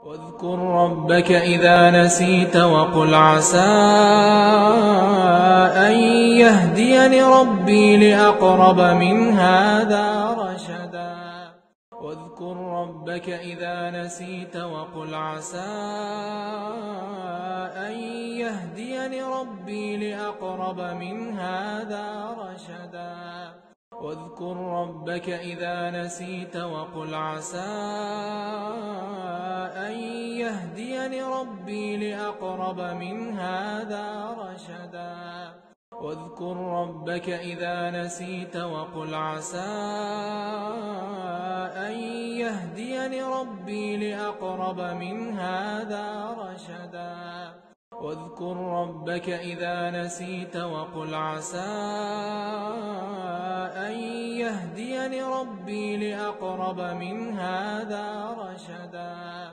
واذكر ربك إذا نسيت وقل عسى أن يهديني ربي لأقرب من هذا رشدا. واذكر ربك إذا نسيت وقل عسى أن يهديني ربي لأقرب من هذا رشدا. واذكر ربك إذا نسيت وقل عسى أن يهديني ربي لأقرب من هذا رشدا. واذكر ربك إذا نسيت وقل عسى أن يهديني ربي لأقرب من هذا رشدا. واذكر ربك إذا نسيت وقل عسى أن يهديني ربي لأقرب من هذا رشدا.